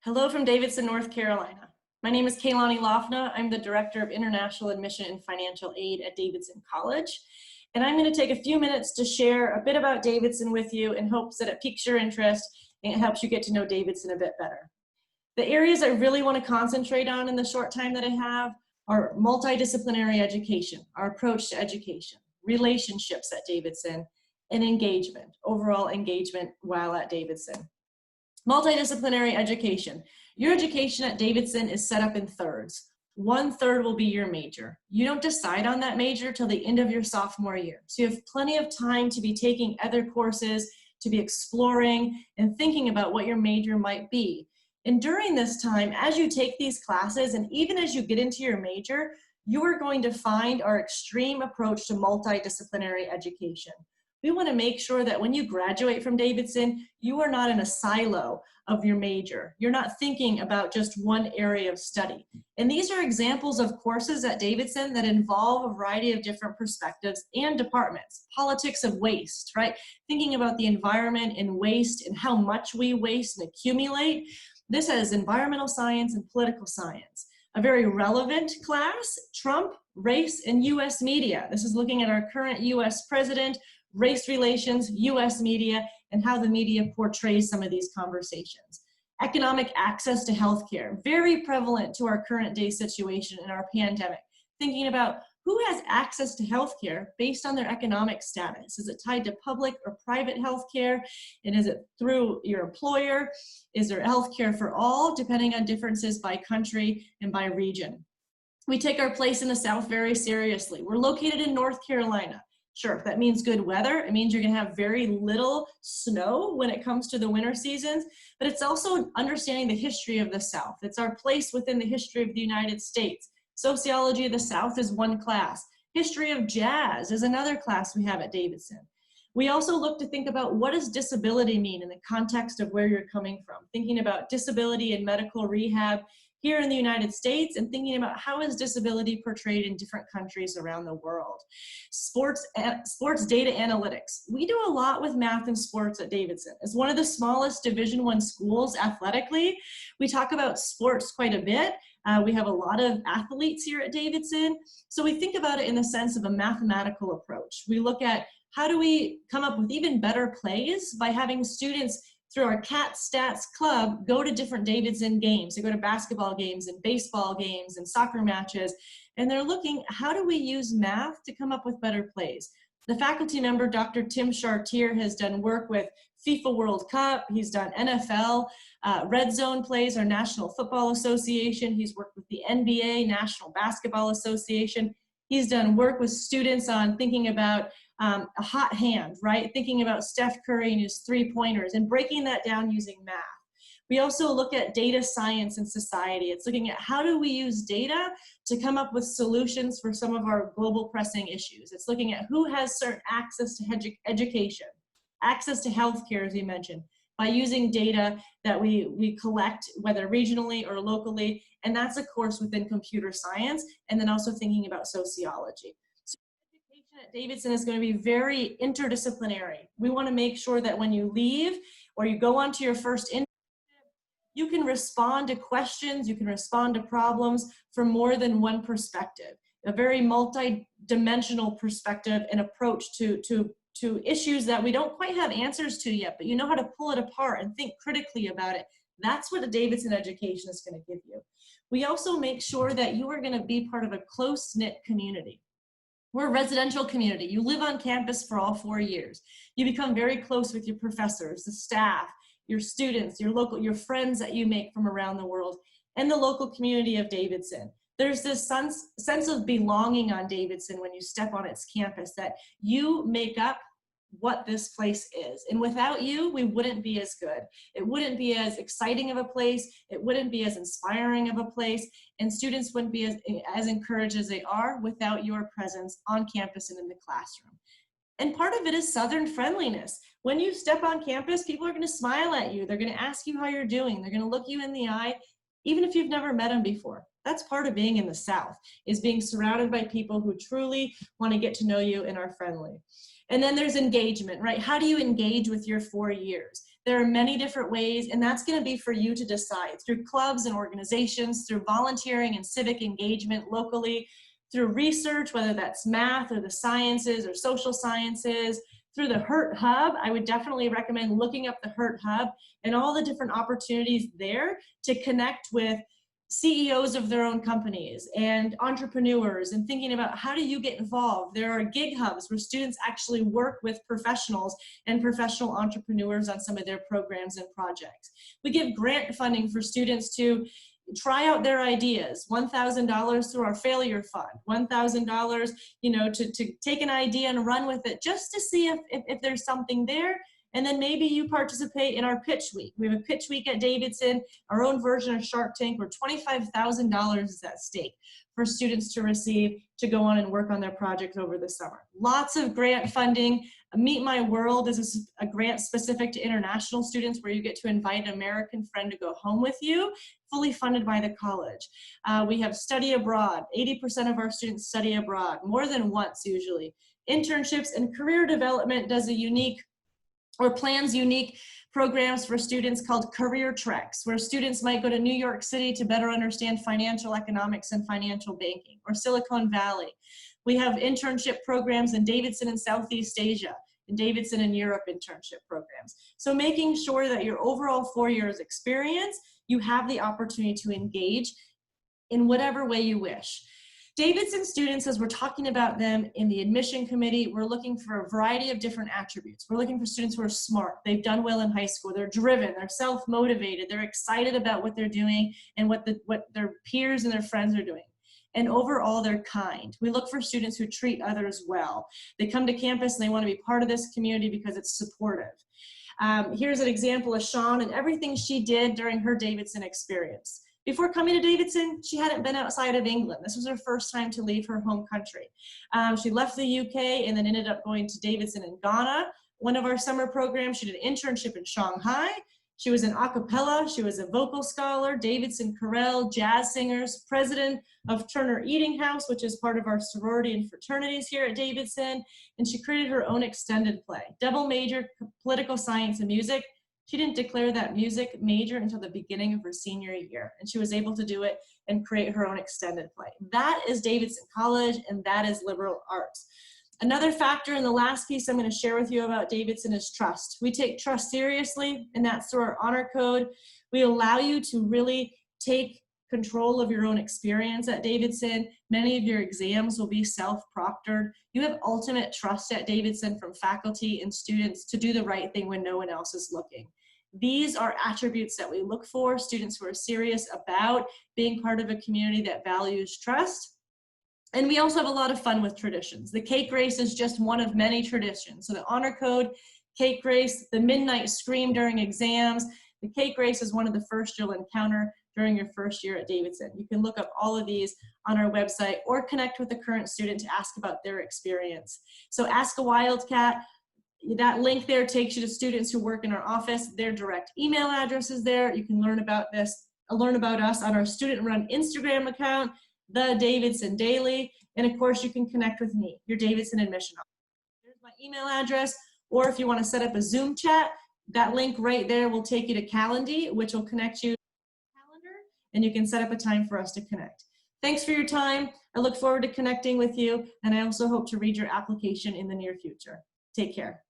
Hello from Davidson, North Carolina. My name is Kaylani Lofna. I'm the Director of International Admission and Financial Aid at Davidson College. And I'm going to take a few minutes to share a bit about Davidson with you in hopes that it piques your interest and it helps you get to know Davidson a bit better. The areas I really want to concentrate on in the short time that I have are multidisciplinary education, our approach to education, relationships at Davidson, and engagement, overall engagement while at Davidson. Multidisciplinary education. Your education at Davidson is set up in thirds. 1/3 will be your major. You don't decide on that major till the end of your sophomore year. So you have plenty of time to be taking other courses, to be exploring and thinking about what your major might be. And during this time, as you take these classes and even as you get into your major, you are going to find our extreme approach to multidisciplinary education. We want to make sure that when you graduate from Davidson, you are not in a silo of your major. You're not thinking about just one area of study. And these are examples of courses at Davidson that involve a variety of different perspectives and departments. Politics of waste, right? Thinking about the environment and waste and how much we waste and accumulate. This has environmental science and political science. A very relevant class, Trump, race, and US media. This is looking at our current US president, race relations, US media, and how the media portrays some of these conversations. Economic access to healthcare, very prevalent to our current day situation in our pandemic. Thinking about who has access to healthcare based on their economic status. Is it tied to public or private healthcare? And is it through your employer? Is there healthcare for all, depending on differences by country and by region? We take our place in the South very seriously. We're located in North Carolina. Sure, that means good weather. It means you're going to have very little snow when it comes to the winter seasons, but it's also understanding the history of the South. It's our place within the history of the United States. Sociology of the South is one class. History of jazz is another class we have at Davidson. We also look to think about what does disability mean in the context of where you're coming from, thinking about disability and medical rehab here in the United States and thinking about how is disability portrayed in different countries around the world. Sports data analytics. We do a lot with math and sports at Davidson. As one of the smallest Division I schools athletically, we talk about sports quite a bit. We have a lot of athletes here at Davidson. So we think about it in the sense of a mathematical approach. We look at how do we come up with even better plays by having students through our CAT Stats Club go to different Davidson games. They go to basketball games and baseball games and soccer matches, and they're looking, how do we use math to come up with better plays? The faculty member, Dr. Tim Chartier, has done work with FIFA World Cup. He's done NFL, Red Zone plays, our National Football Association. He's worked with the NBA, National Basketball Association. He's done work with students on thinking about a hot hand, right? Thinking about Steph Curry and his three-pointers and breaking that down using math. We also look at data science and society. It's looking at how do we use data to come up with solutions for some of our global pressing issues. It's looking at who has certain access to education, access to healthcare, as we mentioned, by using data that we collect, whether regionally or locally, and that's a course within computer science, and then also thinking about sociology. At Davidson is going to be very interdisciplinary. We want to make sure that when you leave or you go on to your first internship, you can respond to questions, you can respond to problems from more than one perspective, a very multi-dimensional perspective and approach to issues that we don't quite have answers to yet, but you know how to pull it apart and think critically about it. That's what a Davidson education is going to give you. We also make sure that you are going to be part of a close-knit community. We're a residential community. You live on campus for all 4 years. You become very close with your professors, the staff, your students, your friends that you make from around the world, and the local community of Davidson. There's this sense of belonging on Davidson when you step on its campus, that you make up what this place is. And without you, we wouldn't be as good. It wouldn't be as exciting of a place. It wouldn't be as inspiring of a place. And students wouldn't be as encouraged as they are without your presence on campus and in the classroom. And part of it is Southern friendliness. When you step on campus, people are going to smile at you. They're going to ask you how you're doing. They're going to look you in the eye, even if you've never met them before. That's part of being in the South, is being surrounded by people who truly want to get to know you and are friendly. And then there's engagement, right? How do you engage with your 4 years? There are many different ways, and that's going to be for you to decide through clubs and organizations, through volunteering and civic engagement locally, through research, whether that's math or the sciences or social sciences, through the HURT Hub. I would definitely recommend looking up the HURT Hub and all the different opportunities there to connect with CEOs of their own companies and entrepreneurs and thinking about how do you get involved. There are gig hubs where students actually work with professionals and professional entrepreneurs on some of their programs and projects. We give grant funding for students to try out their ideas, $1,000 through our failure fund, $1,000, to take an idea and run with it just to see if there's something there. And then maybe you participate in our pitch week. We have a pitch week at Davidson, our own version of Shark Tank, where $25,000 is at stake for students to receive to go on and work on their projects over the summer. Lots of grant funding. Meet My World is a grant specific to international students where you get to invite an American friend to go home with you, fully funded by the college. We have Study Abroad. 80% of our students study abroad, more than once usually. Internships and Career Development does plans unique programs for students called career treks, where students might go to New York City to better understand financial economics and financial banking, or Silicon Valley. We have internship programs in Davidson and Southeast Asia, in Davidson and Europe internship programs. So making sure that your overall 4 years experience, you have the opportunity to engage in whatever way you wish. Davidson students, as we're talking about them in the admission committee, we're looking for a variety of different attributes. We're looking for students who are smart, they've done well in high school, they're driven, they're self-motivated, they're excited about what they're doing and what their peers and their friends are doing. And overall, they're kind. We look for students who treat others well. They come to campus and they want to be part of this community because it's supportive. Here's an example of Sean and everything she did during her Davidson experience. Before coming to Davidson, she hadn't been outside of England. This was her first time to leave her home country. She left the UK and then ended up going to Davidson in Ghana. One of our summer programs, she did an internship in Shanghai. She was in a cappella, she was a vocal scholar, Davidson chorale, jazz singers, president of Turner Eating House, which is part of our sorority and fraternities here at Davidson. And she created her own extended play, double major, political science and music. She didn't declare that music major until the beginning of her senior year, and she was able to do it and create her own extended play. That is Davidson College, and that is liberal arts. Another factor in the last piece I'm going to share with you about Davidson is trust. We take trust seriously, and that's through our honor code. We allow you to really take control of your own experience at Davidson. Many of your exams will be self-proctored. You have ultimate trust at Davidson from faculty and students to do the right thing when no one else is looking. These are attributes that we look for, students who are serious about being part of a community that values trust. And we also have a lot of fun with traditions. The cake race is just one of many traditions. So the honor code, cake race, the midnight scream during exams. The cake race is one of the first you'll encounter during your first year at Davidson. You can look up all of these on our website or connect with a current student to ask about their experience. So Ask a Wildcat, that link there takes you to students who work in our office. Their direct email address is there. You can learn about us on our student-run Instagram account, The Davidson Daily, and of course you can connect with me, your Davidson admission officer. There's my email address, or if you want to set up a Zoom chat, that link right there will take you to Calendly, which will connect you to the calendar, and you can set up a time for us to connect. Thanks for your time. I look forward to connecting with you, and I also hope to read your application in the near future. Take care.